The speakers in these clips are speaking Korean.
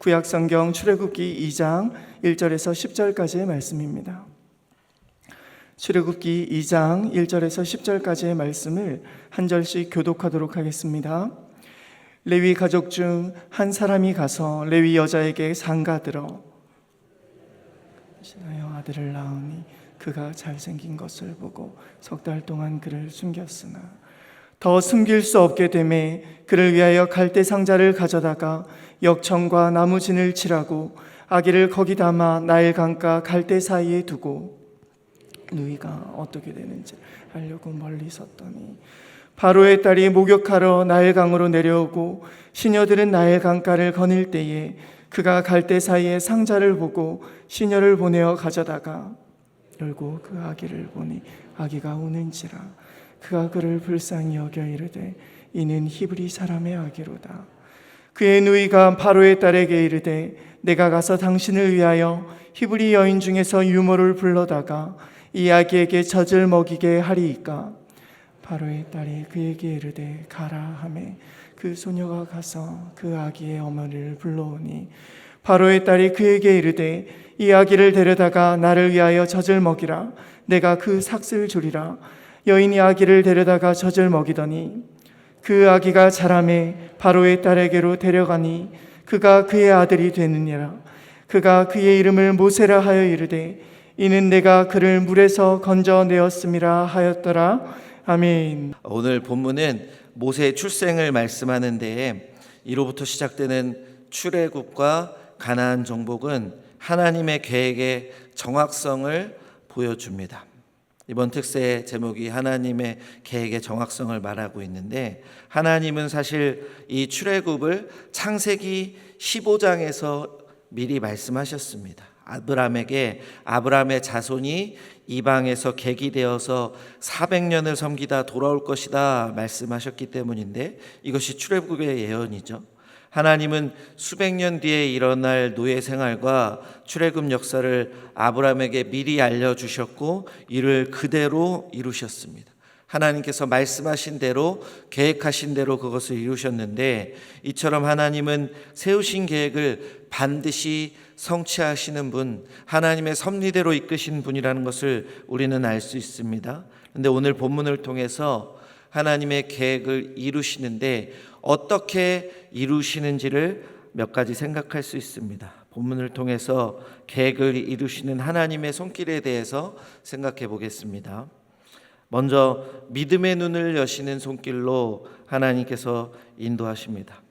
구약성경 출애굽기 2장 1절에서 10절까지의 말씀입니다. 출애굽기 2장 1절에서 10절까지의 말씀을 한 절씩 교독하도록 하겠습니다. 레위 가족 중 한 사람이 가서 레위 여자에게 상가들어 신하여 아들을 낳으니 그가 잘생긴 것을 보고 석 달 동안 그를 숨겼으나 더 숨길 수 없게 되매 그를 위하여 갈대 상자를 가져다가 역청과 나무진을 칠하고 아기를 거기 담아 나일 강가 갈대 사이에 두고 누이가 어떻게 되는지 알려고 멀리 섰더니 바로의 딸이 목욕하러 나일강으로 내려오고 시녀들은 나일강가를 거닐 때에 그가 갈대 사이에 상자를 보고 시녀를 보내어 가져다가 열고 그 아기를 보니 아기가 우는지라 그가 그를 불쌍히 여겨 이르되 이는 히브리 사람의 아기로다. 그의 누이가 바로의 딸에게 이르되 내가 가서 당신을 위하여 히브리 여인 중에서 유모를 불러다가 이 아기에게 젖을 먹이게 하리이까. 바로의 딸이 그에게 이르되 가라 하매 그 소녀가 가서 그 아기의 어머니를 불러오니 바로의 딸이 그에게 이르되 이 아기를 데려다가 나를 위하여 젖을 먹이라. 내가 그 삭슬 주리라. 여인이 아기를 데려다가 젖을 먹이더니 그 아기가 자라매 바로의 딸에게로 데려가니 그가 그의 아들이 되느니라. 그가 그의 이름을 모세라 하여 이르되 이는 내가 그를 물에서 건져내었음이라 하였더라. 아멘. 오늘 본문은 모세의 출생을 말씀하는데 이로부터 시작되는 출애굽과 가나안 정복은 하나님의 계획의 정확성을 보여줍니다. 이번 특세의 제목이 하나님의 계획의 정확성을 말하고 있는데, 하나님은 사실 이 출애굽을 창세기 15장에서 미리 말씀하셨습니다. 아브라함에게 아브라함의 자손이 이방에서 객이되어서 400년을 섬기다 돌아올 것이다 말씀하셨기 때문인데, 이것이 출애굽의 예언이죠. 하나님은 수백 년 뒤에 일어날 노예 생활과 출애굽 역사를 아브라함에게 미리 알려주셨고 이를 그대로 이루셨습니다. 하나님께서 말씀하신 대로, 계획하신 대로 그것을 이루셨는데, 이처럼 하나님은 세우신 계획을 반드시 성취하시는 분, 하나님의 섭리대로 이끄신 분이라는 것을 우리는 알 수 있습니다. 그런데 오늘 본문을 통해서 하나님의 계획을 이루시는데 어떻게 이루시는지를 몇 가지 생각할 수 있습니다. 본문을 통해서 계획을 이루시는 하나님의 손길에 대해서 생각해 보겠습니다. 먼저 믿음의 눈을 여시는 손길로 하나님께서 인도하십니다.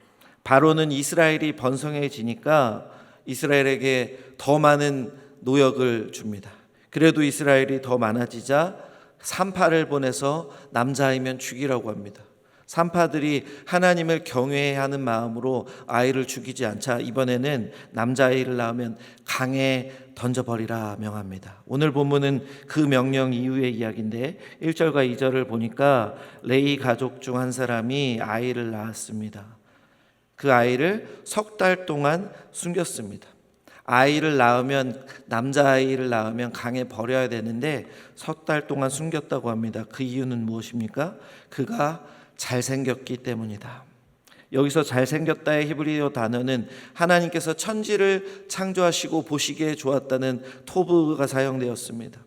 바로는 이스라엘이 번성해지니까 이스라엘에게 더 많은 노역을 줍니다. 그래도 이스라엘이 더 많아지자 산파를 보내서 남자아이면 죽이라고 합니다. 산파들이 하나님을 경외하는 마음으로 아이를 죽이지 않자 이번에는 남자아이를 낳으면 강에 던져버리라 명합니다. 오늘 본문은 그 명령 이후의 이야기인데 1절과 2절을 보니까 레위 가족 중 한 사람이 아이를 낳았습니다. 그 아이를 석 달 동안 숨겼습니다. 아이를 낳으면, 남자아이를 낳으면 강에 버려야 되는데 석 달 동안 숨겼다고 합니다. 그 이유는 무엇입니까? 그가 잘생겼기 때문이다. 여기서 잘생겼다의 히브리어 단어는 하나님께서 천지를 창조하시고 보시기에 좋았다는 토브가 사용되었습니다.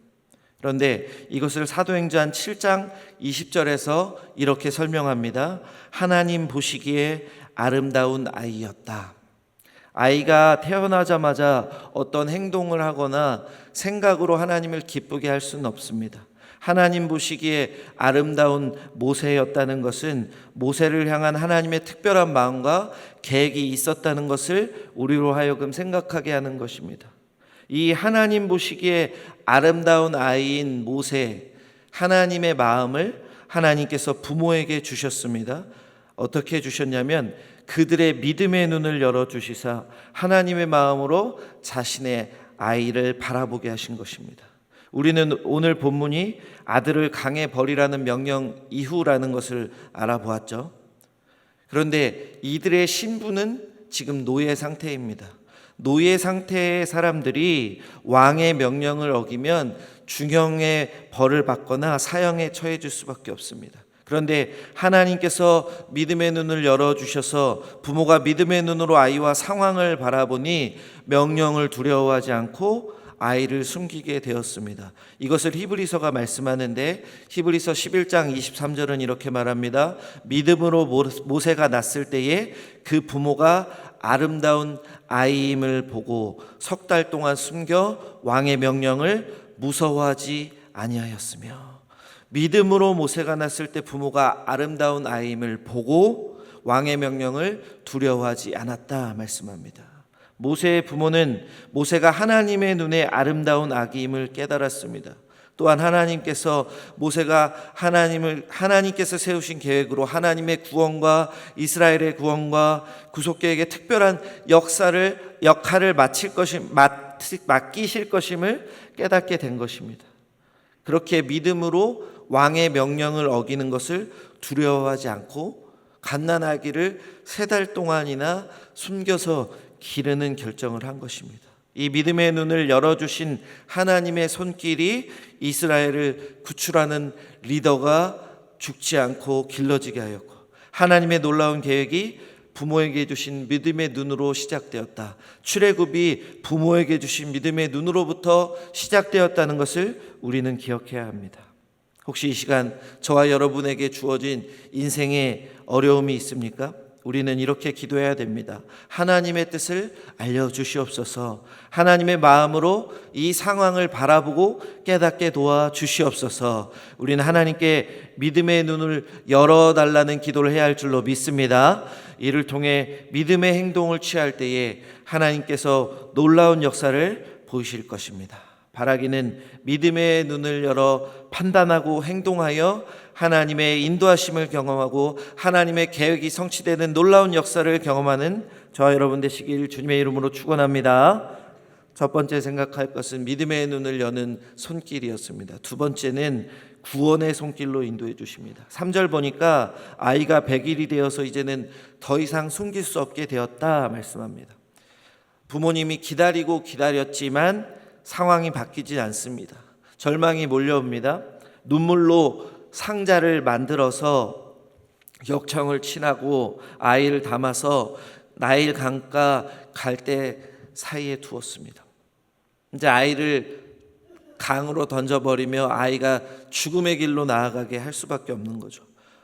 그런데 이것을 사도행전 7장 20절에서 이렇게 설명합니다. 하나님 보시기에 아름다운 아이였다. 아이가 태어나자마자 어떤 행동을 하거나 생각으로 하나님을 기쁘게 할 수는 없습니다. 하나님 보시기에 아름다운 모세였다는 것은 모세를 향한 하나님의 특별한 마음과 계획이 있었다는 것을 우리로 하여금 생각하게 하는 것입니다. 이 하나님 보시기에 아름다운 아이인 모세, 하나님의 마음을 하나님께서 부모에게 주셨습니다. 어떻게 주셨냐면 그들의 믿음의 눈을 열어주시사 하나님의 마음으로 자신의 아이를 바라보게 하신 것입니다. 우리는 오늘 본문이 아들을 강에 버리라는 명령 이후라는 것을 알아보았죠. 그런데 이들의 신분은 지금 노예 상태입니다. 노예 상태의 사람들이 왕의 명령을 어기면 중형의 벌을 받거나 사형에 처해질 수밖에 없습니다. 그런데 하나님께서 믿음의 눈을 열어주셔서 부모가 믿음의 눈으로 아이와 상황을 바라보니 명령을 두려워하지 않고 아이를 숨기게 되었습니다. 이것을 히브리서가 말씀하는데 히브리서 11장 23절은 이렇게 말합니다. 믿음으로 모세가 낳았을 때에 그 부모가 아름다운 아이임을 보고 석 달 동안 숨겨 왕의 명령을 무서워하지 아니하였으며, 믿음으로 모세가 낳았을 때 부모가 아름다운 아이임을 보고 왕의 명령을 두려워하지 않았다 말씀합니다. 모세의 부모는 모세가 하나님의 눈에 아름다운 아기임을 깨달았습니다. 또한 하나님께서 모세가 하나님께서 세우신 계획으로 하나님의 구원과 이스라엘의 구원과 구속 계획의 특별한 역할을 맡기실 것임을 깨닫게 된 것입니다. 그렇게 믿음으로 왕의 명령을 어기는 것을 두려워하지 않고 갓난아기를 3달 동안이나 숨겨서 기르는 결정을 한 것입니다. 이 믿음의 눈을 열어주신 하나님의 손길이 이스라엘을 구출하는 리더가 죽지 않고 길러지게 하였고, 하나님의 놀라운 계획이 부모에게 주신 믿음의 눈으로 시작되었다. 출애굽이 부모에게 주신 믿음의 눈으로부터 시작되었다는 것을 우리는 기억해야 합니다. 혹시 이 시간 저와 여러분에게 주어진 인생의 어려움이 있습니까? 우리는 이렇게 기도해야 됩니다. 하나님의 뜻을 알려주시옵소서. 하나님의 마음으로 이 상황을 바라보고 깨닫게 도와주시옵소서. 우리는 하나님께 믿음의 눈을 열어달라는 기도를 해야 할 줄로 믿습니다. 이를 통해 믿음의 행동을 취할 때에 하나님께서 놀라운 역사를 보이실 것입니다. 바라기는 믿음의 눈을 열어 판단하고 행동하여 하나님의 인도하심을 경험하고 하나님의 계획이 성취되는 놀라운 역사를 경험하는 저와 여러분 되시길 주님의 이름으로 축원합니다. 첫 번째 생각할 것은 믿음의 눈을 여는 손길이었습니다. 두 번째는 구원의 손길로 인도해 주십니다. 3절 보니까 아이가 100일이 되어서 이제는 더 이상 숨길 수 없게 되었다 말씀합니다. 부모님이 기다렸지만 상황이 바뀌지 않습니다. 절망이 몰려옵니다. 눈물로 상자를 만들어서 역청을 친하고 아이를 담아서 나일 강가 갈대 사이에 두었습니다. 이제 아이를 강으로 던져버리며 아이가 죽음의 길로 나아가게 할 수밖에 없는 거죠.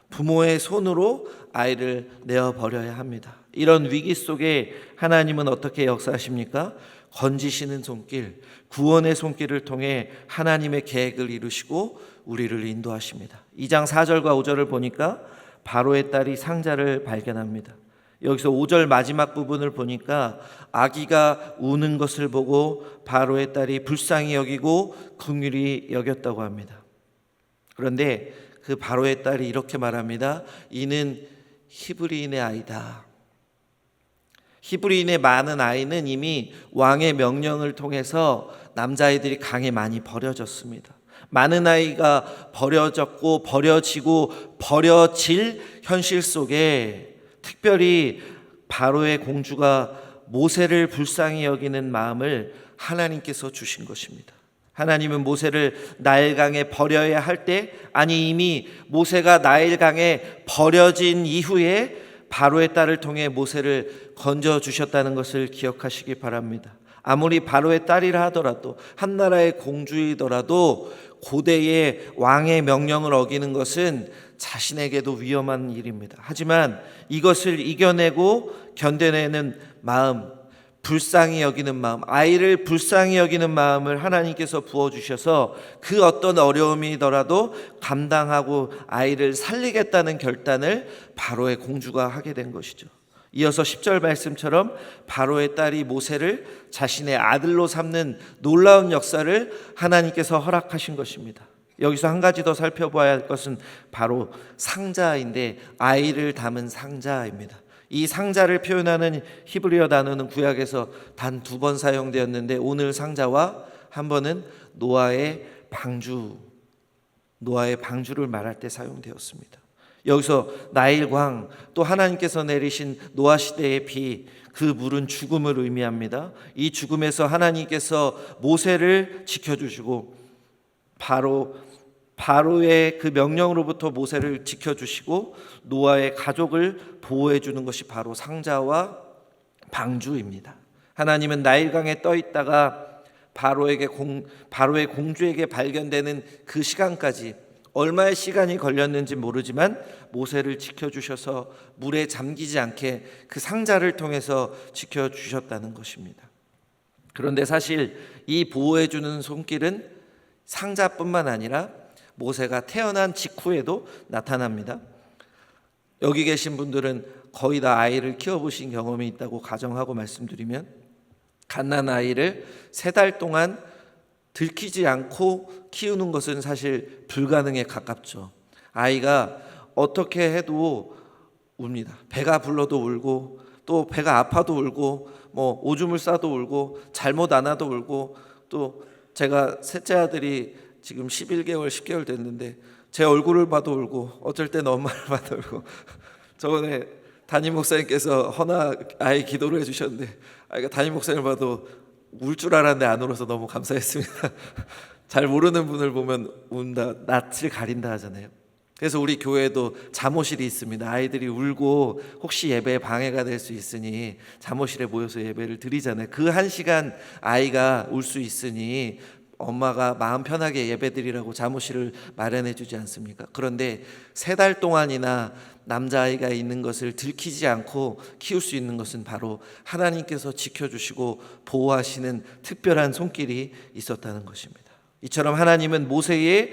부모의 손으로 아이를 내어버려야 합니다. 이런 위기 속에 하나님은 어떻게 역사하십니까? 건지시는 손길, 구원의 손길을 통해 하나님의 계획을 이루시고 우리를 인도하십니다. 2장 4절과 5절을 보니까 바로의 딸이 상자를 발견합니다. 여기서 5절 마지막 부분을 보니까 아기가 우는 것을 보고 바로의 딸이 불쌍히 여기고 긍휼히 여겼다고 합니다. 그런데 그 바로의 딸이 이렇게 말합니다. 이는 히브리인의 아이다. 히브리인의 많은 아이는 이미 왕의 명령을 통해서 남자아이들이 강에 많이 버려졌습니다. 많은 아이가 버려졌고 버려지고 버려질 현실 속에 특별히 바로의 공주가 모세를 불쌍히 여기는 마음을 하나님께서 주신 것입니다. 하나님은 모세를 나일강에 버려야 할 때, 아니 이미 모세가 나일강에 버려진 이후에 바로의 딸을 통해 모세를 건져주셨다는 것을 기억하시기 바랍니다. 아무리 바로의 딸이라 하더라도 한 나라의 공주이더라도 고대의 왕의 명령을 어기는 것은 자신에게도 위험한 일입니다. 하지만 이것을 이겨내고 견뎌내는 마음, 불쌍히 여기는 마음, 아이를 불쌍히 여기는 마음을 하나님께서 부어주셔서 그 어떤 어려움이더라도 감당하고 아이를 살리겠다는 결단을 바로의 공주가 하게 된 것이죠. 이어서 10절 말씀처럼 바로의 딸이 모세를 자신의 아들로 삼는 놀라운 역사를 하나님께서 허락하신 것입니다. 여기서 한 가지 더 살펴봐야 할 것은 바로 상자인데, 아이를 담은 상자입니다. 이 상자를 표현하는 히브리어 단어는 구약에서 단 2번 사용되었는데, 오늘 상자와 한 번은 노아의 방주를 말할 때 사용되었습니다. 여기서 나일광, 또 하나님께서 내리신 노아 시대의 비, 그 물은 죽음을 의미합니다. 이 죽음에서 하나님께서 모세를 지켜주시고 바로의 그 명령으로부터 모세를 지켜주시고 노아의 가족을 보호해 주는 것이 바로 상자와 방주입니다. 하나님은 나일강에 떠 있다가 바로의 공주에게 발견되는 그 시간까지 얼마의 시간이 걸렸는지 모르지만 모세를 지켜주셔서 물에 잠기지 않게 그 상자를 통해서 지켜주셨다는 것입니다. 그런데 사실 이 보호해주는 손길은 상자뿐만 아니라 모세가 태어난 직후에도 나타납니다. 여기 계신 분들은 거의 다 아이를 키워보신 경험이 있다고 가정하고 말씀드리면, 갓난 아이를 3달 동안 들키지 않고 키우는 것은 사실 불가능에 가깝죠. 아이가 어떻게 해도 웁니다. 배가 불러도 울고, 또 배가 아파도 울고, 오줌을 싸도 울고, 잘못 안 와도 울고, 또 제가 셋째 아들이 지금 11개월, 10개월 됐는데 제 얼굴을 봐도 울고, 어쩔 땐 엄마를 봐도 울고. 저번에 담임 목사님께서 허나 아이 기도를 해주셨는데, 아이가 담임 목사님을 봐도 울 줄 알았는데 안 울어서 너무 감사했습니다. 잘 모르는 분을 보면 운다, 낯을 가린다 하잖아요. 그래서 우리 교회에도 잠옷실이 있습니다. 아이들이 울고 혹시 예배에 방해가 될 수 있으니 잠옷실에 모여서 예배를 드리잖아요. 그 1시간 아이가 울 수 있으니 엄마가 마음 편하게 예배드리라고 잠옷실을 마련해 주지 않습니까? 그런데 3달 동안이나 남자아이가 있는 것을 들키지 않고 키울 수 있는 것은 바로 하나님께서 지켜주시고 보호하시는 특별한 손길이 있었다는 것입니다. 이처럼 하나님은 모세의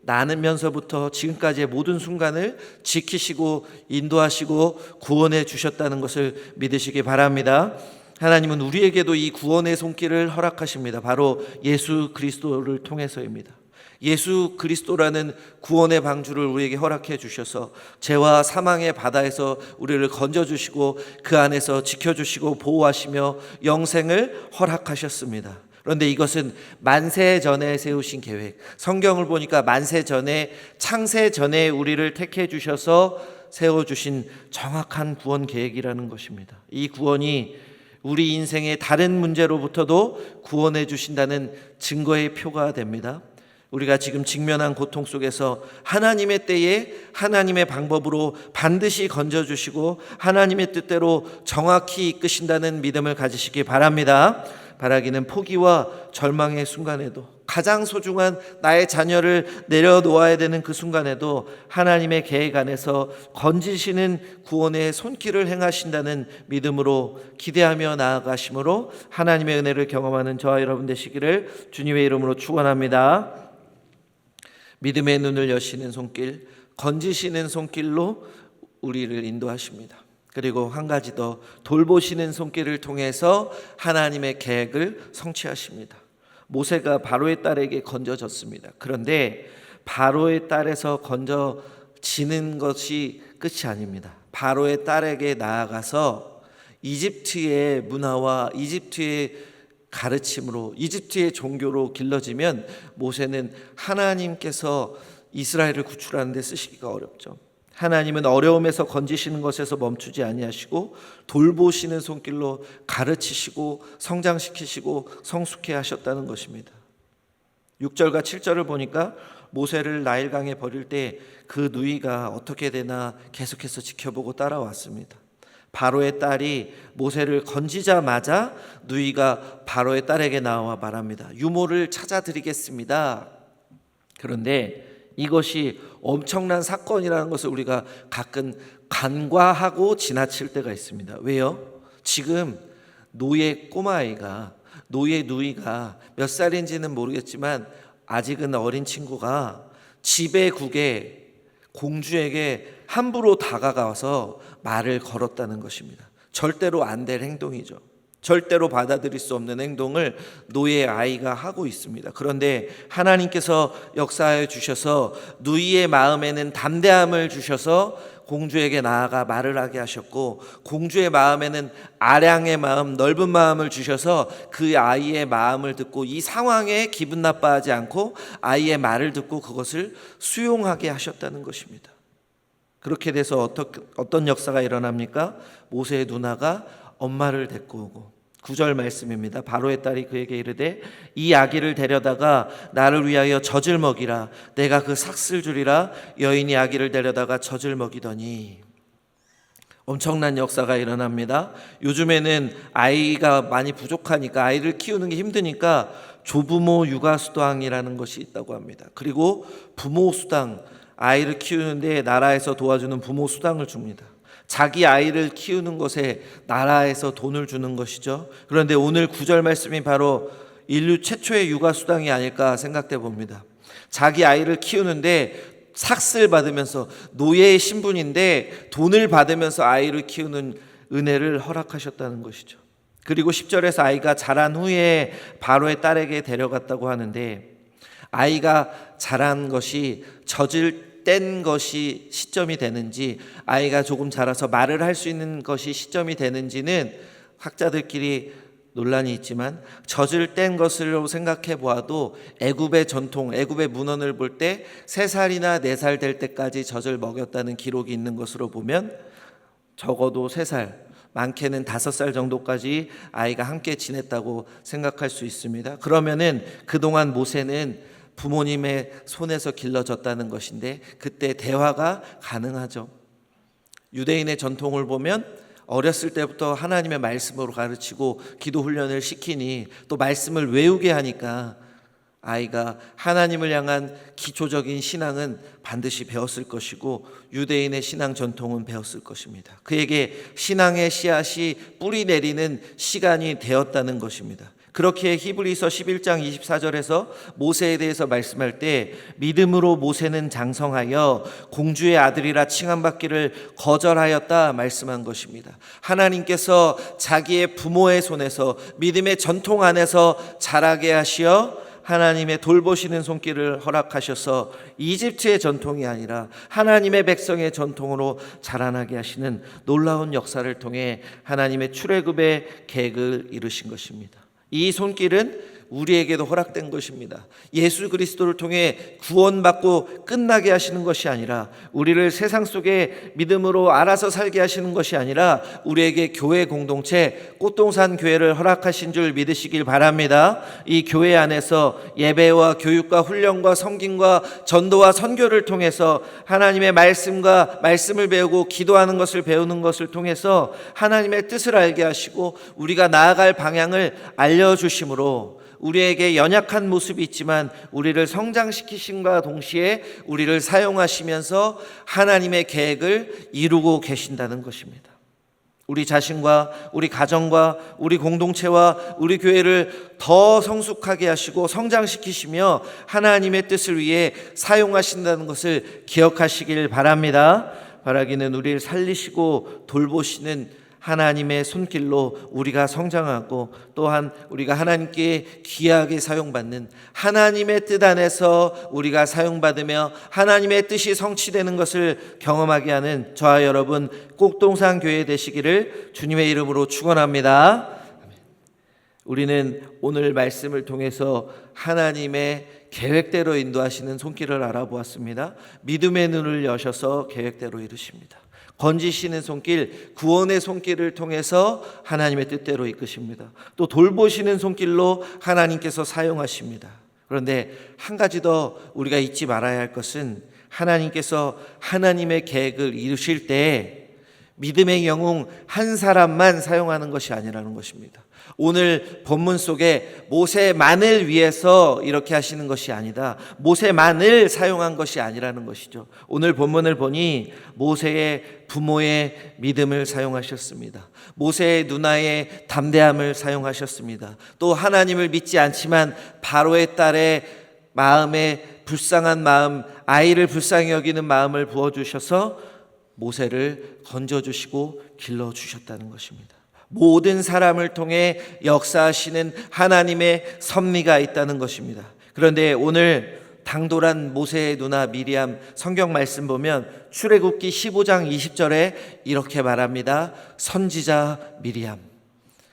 나면서부터 지금까지의 모든 순간을 지키시고 인도하시고 구원해 주셨다는 것을 믿으시기 바랍니다. 하나님은 우리에게도 이 구원의 손길을 허락하십니다. 바로 예수 그리스도를 통해서입니다. 예수 그리스도라는 구원의 방주를 우리에게 허락해 주셔서 죄와 사망의 바다에서 우리를 건져주시고 그 안에서 지켜주시고 보호하시며 영생을 허락하셨습니다. 그런데 이것은 만세 전에 세우신 계획, 성경을 보니까 만세 전에, 창세 전에 우리를 택해 주셔서 세워주신 정확한 구원 계획이라는 것입니다. 이 구원이 우리 인생의 다른 문제로부터도 구원해 주신다는 증거의 표가 됩니다. 우리가 지금 직면한 고통 속에서 하나님의 때에 하나님의 방법으로 반드시 건져주시고 하나님의 뜻대로 정확히 이끄신다는 믿음을 가지시기 바랍니다. 바라기는 포기와 절망의 순간에도, 가장 소중한 나의 자녀를 내려놓아야 되는 그 순간에도 하나님의 계획 안에서 건지시는 구원의 손길을 행하신다는 믿음으로 기대하며 나아가심으로 하나님의 은혜를 경험하는 저와 여러분 되시기를 주님의 이름으로 축원합니다. 믿음의 눈을 여시는 손길, 건지시는 손길로 우리를 인도하십니다. 그리고 한 가지 더, 돌보시는 손길을 통해서 하나님의 계획을 성취하십니다. 모세가 바로의 딸에게 건져졌습니다. 그런데 바로의 딸에서 건져지는 것이 끝이 아닙니다. 바로의 딸에게 나아가서 이집트의 문화와 이집트의 가르침으로, 이집트의 종교로 길러지면 모세는 하나님께서 이스라엘을 구출하는 데 쓰시기가 어렵죠. 하나님은 어려움에서 건지시는 것에서 멈추지 아니하시고 돌보시는 손길로 가르치시고 성장시키시고 성숙해 하셨다는 것입니다. 6절과 7절을 보니까 모세를 나일강에 버릴 때 그 누이가 어떻게 되나 계속해서 지켜보고 따라왔습니다. 바로의 딸이 모세를 건지자마자 누이가 바로의 딸에게 나와 말합니다. 유모를 찾아드리겠습니다. 그런데 이것이 엄청난 사건이라는 것을 우리가 가끔 간과하고 지나칠 때가 있습니다. 왜요? 지금 노예 꼬마아이가, 노예 누이가 몇 살인지는 모르겠지만 아직은 어린 친구가 지배국의 공주에게 함부로 다가가서 말을 걸었다는 것입니다. 절대로 안 될 행동이죠. 절대로 받아들일 수 없는 행동을 노예 아이가 하고 있습니다. 그런데 하나님께서 역사하여 주셔서 누이의 마음에는 담대함을 주셔서 공주에게 나아가 말을 하게 하셨고, 공주의 마음에는 아량의 마음, 넓은 마음을 주셔서 그 아이의 마음을 듣고 이 상황에 기분 나빠하지 않고 아이의 말을 듣고 그것을 수용하게 하셨다는 것입니다. 그렇게 돼서 어떤 역사가 일어납니까? 모세의 누나가 엄마를 데리고 오고 9절 말씀입니다. 바로의 딸이 그에게 이르되 이 아기를 데려다가 나를 위하여 젖을 먹이라. 내가 그 삭슬 주리라. 여인이 아기를 데려다가 젖을 먹이더니. 엄청난 역사가 일어납니다. 요즘에는 아이가 많이 부족하니까, 아이를 키우는 게 힘드니까 조부모 육아수당이라는 것이 있다고 합니다. 그리고 부모수당, 아이를 키우는데 나라에서 도와주는 부모수당을 줍니다. 자기 아이를 키우는 것에 나라에서 돈을 주는 것이죠. 그런데 오늘 9절 말씀이 바로 인류 최초의 육아수당이 아닐까 생각돼 봅니다. 자기 아이를 키우는데 삭슬 받으면서, 노예의 신분인데 돈을 받으면서 아이를 키우는 은혜를 허락하셨다는 것이죠. 그리고 10절에서 아이가 자란 후에 바로의 딸에게 데려갔다고 하는데, 아이가 자란 것이 젖을 뗀 것이 시점이 되는지, 아이가 조금 자라서 말을 할 수 있는 것이 시점이 되는지는 학자들끼리 논란이 있지만, 젖을 뗀 것으로 생각해 보아도 애굽의 전통, 애굽의 문헌을 볼 때 3살이나 4살 될 때까지 젖을 먹였다는 기록이 있는 것으로 보면 적어도 3살, 많게는 5살 정도까지 아이가 함께 지냈다고 생각할 수 있습니다. 그러면은 그동안 모세는 부모님의 손에서 길러졌다는 것인데, 그때 대화가 가능하죠. 유대인의 전통을 보면 어렸을 때부터 하나님의 말씀으로 가르치고 기도 훈련을 시키니, 또 말씀을 외우게 하니까 아이가 하나님을 향한 기초적인 신앙은 반드시 배웠을 것이고, 유대인의 신앙 전통은 배웠을 것입니다. 그에게 신앙의 씨앗이 뿌리 내리는 시간이 되었다는 것입니다. 그렇게 히브리서 11장 24절에서 모세에 대해서 말씀할 때, 믿음으로 모세는 장성하여 공주의 아들이라 칭함받기를 거절하였다 말씀한 것입니다. 하나님께서 자기의 부모의 손에서, 믿음의 전통 안에서 자라게 하시어 하나님의 돌보시는 손길을 허락하셔서 이집트의 전통이 아니라 하나님의 백성의 전통으로 자라나게 하시는 놀라운 역사를 통해 하나님의 출애굽의 계획을 이루신 것입니다. 이 손길은 우리에게도 허락된 것입니다. 예수 그리스도를 통해 구원받고 끝나게 하시는 것이 아니라, 우리를 세상 속에 믿음으로 알아서 살게 하시는 것이 아니라, 우리에게 교회 공동체 꽃동산 교회를 허락하신 줄 믿으시길 바랍니다. 이 교회 안에서 예배와 교육과 훈련과 섬김과 전도와 선교를 통해서 하나님의 말씀을 배우고 기도하는 것을 배우는 것을 통해서 하나님의 뜻을 알게 하시고 우리가 나아갈 방향을 알려주심으로, 우리에게 연약한 모습이 있지만 우리를 성장시키심과 동시에 우리를 사용하시면서 하나님의 계획을 이루고 계신다는 것입니다. 우리 자신과 우리 가정과 우리 공동체와 우리 교회를 더 성숙하게 하시고 성장시키시며 하나님의 뜻을 위해 사용하신다는 것을 기억하시길 바랍니다. 바라기는 우리를 살리시고 돌보시는 하나님의 손길로 우리가 성장하고, 또한 우리가 하나님께 귀하게 사용받는 하나님의 뜻 안에서 우리가 사용받으며 하나님의 뜻이 성취되는 것을 경험하게 하는 저와 여러분 꼭동산 교회 되시기를 주님의 이름으로 축원합니다. 우리는 오늘 말씀을 통해서 하나님의 계획대로 인도하시는 손길을 알아보았습니다. 믿음의 눈을 여셔서 계획대로 이루십니다. 건지시는 손길, 구원의 손길을 통해서 하나님의 뜻대로 이끄십니다. 또 돌보시는 손길로 하나님께서 사용하십니다. 그런데 한 가지 더 우리가 잊지 말아야 할 것은, 하나님께서 하나님의 계획을 이루실 때 믿음의 영웅 한 사람만 사용하는 것이 아니라는 것입니다. 오늘 본문 속에 모세만을 위해서 이렇게 하시는 것이 아니다, 모세만을 사용한 것이 아니라는 것이죠. 오늘 본문을 보니 모세의 부모의 믿음을 사용하셨습니다. 모세의 누나의 담대함을 사용하셨습니다. 또 하나님을 믿지 않지만 바로의 딸의 마음에 불쌍한 마음, 아이를 불쌍히 여기는 마음을 부어주셔서 모세를 건져주시고 길러주셨다는 것입니다. 모든 사람을 통해 역사하시는 하나님의 섭리가 있다는 것입니다. 그런데 오늘 당돌한 모세의 누나 미리암, 성경 말씀 보면 출애굽기 15장 20절에 이렇게 말합니다. 선지자 미리암.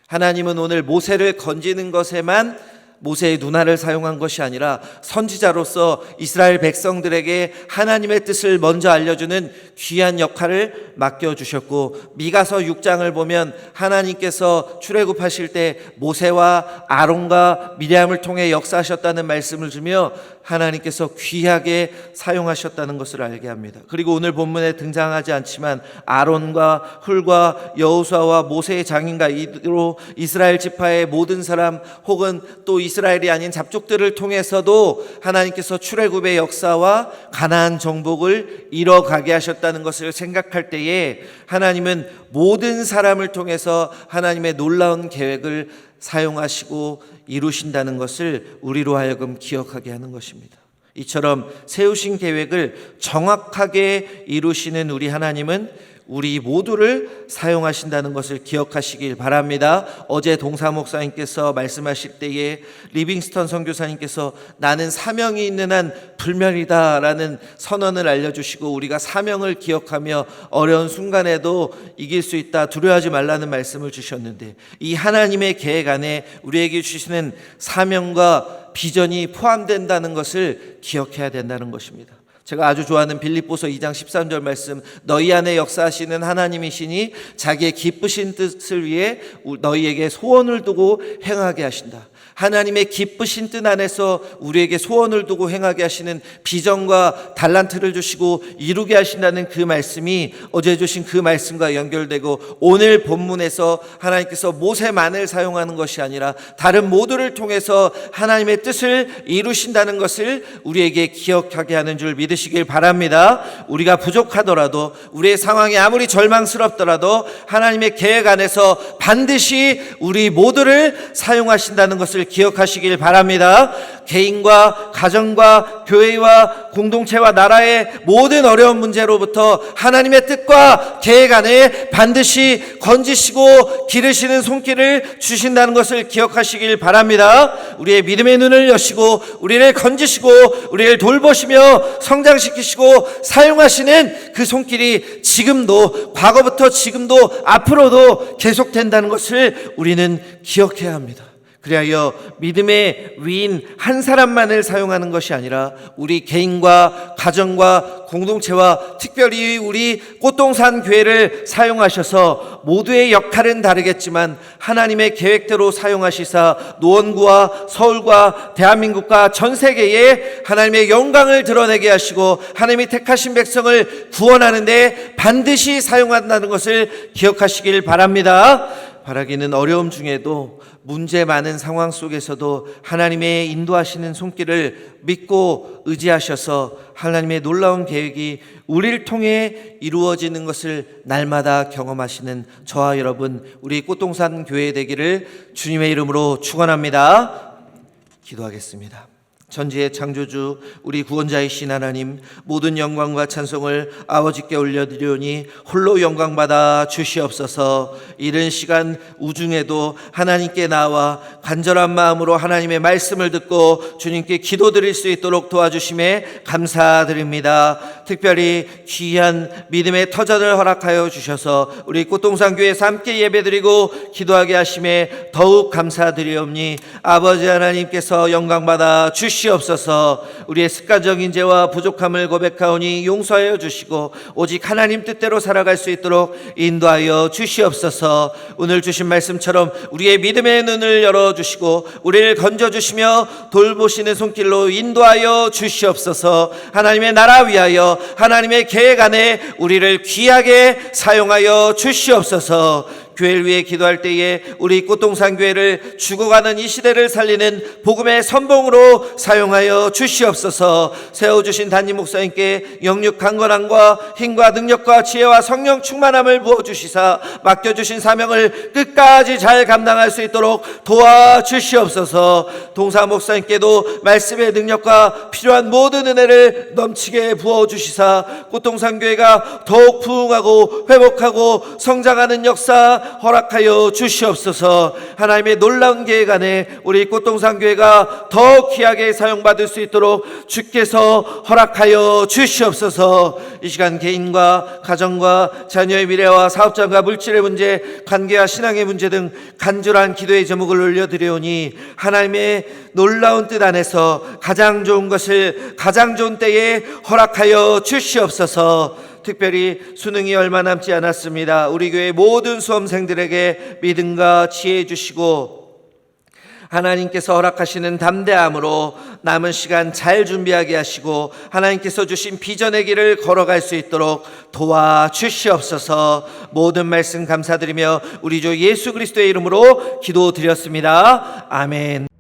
하나님은 오늘 모세를 건지는 것에만 모세의 누나를 사용한 것이 아니라 선지자로서 이스라엘 백성들에게 하나님의 뜻을 먼저 알려주는 귀한 역할을 맡겨주셨고, 미가서 6장을 보면 하나님께서 출애굽하실 때 모세와 아론과 미리암을 통해 역사하셨다는 말씀을 주며 하나님께서 귀하게 사용하셨다는 것을 알게 합니다. 그리고 오늘 본문에 등장하지 않지만 아론과 훌과 여호수아와 모세의 장인과 이로 이스라엘 지파의 모든 사람 혹은 또 이스라엘이 아닌 잡족들을 통해서도 하나님께서 출애굽의 역사와 가나안 정복을 이뤄가게 하셨다는 것을 생각할 때에 하나님은 모든 사람을 통해서 하나님의 놀라운 계획을 사용하시고 이루신다는 것을 우리로 하여금 기억하게 하는 것입니다. 이처럼 세우신 계획을 정확하게 이루시는 우리 하나님은 우리 모두를 사용하신다는 것을 기억하시길 바랍니다. 어제 동사 목사님께서 말씀하실 때에 리빙스턴 선교사님께서 나는 사명이 있는 한 불멸이다라는 선언을 알려주시고, 우리가 사명을 기억하며 어려운 순간에도 이길 수 있다, 두려워하지 말라는 말씀을 주셨는데, 이 하나님의 계획 안에 우리에게 주시는 사명과 비전이 포함된다는 것을 기억해야 된다는 것입니다. 제가 아주 좋아하는 빌립보서 2장 13절 말씀, 너희 안에 역사하시는 하나님이시니 자기의 기쁘신 뜻을 위해 너희에게 소원을 두고 행하게 하신다. 하나님의 기쁘신 뜻 안에서 우리에게 소원을 두고 행하게 하시는 비전과 달란트를 주시고 이루게 하신다는 그 말씀이 어제 주신 그 말씀과 연결되고, 오늘 본문에서 하나님께서 모세만을 사용하는 것이 아니라 다른 모두를 통해서 하나님의 뜻을 이루신다는 것을 우리에게 기억하게 하는 줄 믿으시길 바랍니다. 우리가 부족하더라도, 우리의 상황이 아무리 절망스럽더라도 하나님의 계획 안에서 반드시 우리 모두를 사용하신다는 것을 기억하시길 바랍니다. 개인과 가정과 교회와 공동체와 나라의 모든 어려운 문제로부터 하나님의 뜻과 계획 안에 반드시 건지시고 기르시는 손길을 주신다는 것을 기억하시길 바랍니다. 우리의 믿음의 눈을 여시고 우리를 건지시고 우리를 돌보시며 성장시키시고 사용하시는 그 손길이 지금도, 과거부터 지금도 앞으로도 계속된다는 것을 우리는 기억해야 합니다. 그리하여 믿음의 위인 한 사람만을 사용하는 것이 아니라 우리 개인과 가정과 공동체와 특별히 우리 꽃동산 교회를 사용하셔서 모두의 역할은 다르겠지만 하나님의 계획대로 사용하시사 노원구와 서울과 대한민국과 전 세계에 하나님의 영광을 드러내게 하시고 하나님이 택하신 백성을 구원하는 데 반드시 사용한다는 것을 기억하시길 바랍니다. 바라기는 어려움 중에도, 문제 많은 상황 속에서도 하나님의 인도하시는 손길을 믿고 의지하셔서 하나님의 놀라운 계획이 우리를 통해 이루어지는 것을 날마다 경험하시는 저와 여러분, 우리 꽃동산 교회 되기를 주님의 이름으로 축원합니다. 기도하겠습니다. 전지의 창조주 우리 구원자이신 하나님, 모든 영광과 찬송을 아버지께 올려드리오니 홀로 영광받아 주시옵소서. 이른 시간 우중에도 하나님께 나와 간절한 마음으로 하나님의 말씀을 듣고 주님께 기도드릴 수 있도록 도와주심에 감사드립니다. 특별히 귀한 믿음의 터전을 허락하여 주셔서 우리 꽃동산교회에서 함께 예배드리고 기도하게 하심에 더욱 감사드리옵니 아버지 하나님께서 영광받아 주시옵소서. 우리의 습관적인 죄와 부족함을 고백하오니 용서하여 주시고 오직 하나님 뜻대로 살아갈 수 있도록 인도하여 주시옵소서. 오늘 주신 말씀처럼 우리의 믿음의 눈을 열어주시고 우리를 건져주시며 돌보시는 손길로 인도하여 주시옵소서. 하나님의 나라 위하여 하나님의 계획 안에 우리를 귀하게 사용하여 주시옵소서. 교회를 위해 기도할 때에 우리 꽃동산 교회를 죽어가는 이 시대를 살리는 복음의 선봉으로 사용하여 주시옵소서. 세워주신 담임 목사님께 영육 강건함과 힘과 능력과 지혜와 성령 충만함을 부어주시사 맡겨주신 사명을 끝까지 잘 감당할 수 있도록 도와주시옵소서. 동사 목사님께도 말씀의 능력과 필요한 모든 은혜를 넘치게 부어주시사 꽃동산 교회가 더욱 부흥하고 회복하고 성장하는 역사 허락하여 주시옵소서. 하나님의 놀라운 계획 안에 우리 꽃동산교회가 더 귀하게 사용받을 수 있도록 주께서 허락하여 주시옵소서. 이 시간 개인과 가정과 자녀의 미래와 사업장과 물질의 문제, 관계와 신앙의 문제 등 간절한 기도의 제목을 올려드리오니 하나님의 놀라운 뜻 안에서 가장 좋은 것을 가장 좋은 때에 허락하여 주시옵소서. 특별히 수능이 얼마 남지 않았습니다. 우리 교회 모든 수험생들에게 믿음과 지혜 주시고 하나님께서 허락하시는 담대함으로 남은 시간 잘 준비하게 하시고 하나님께서 주신 비전의 길을 걸어갈 수 있도록 도와주시옵소서. 모든 말씀 감사드리며 우리 주 예수 그리스도의 이름으로 기도드렸습니다. 아멘.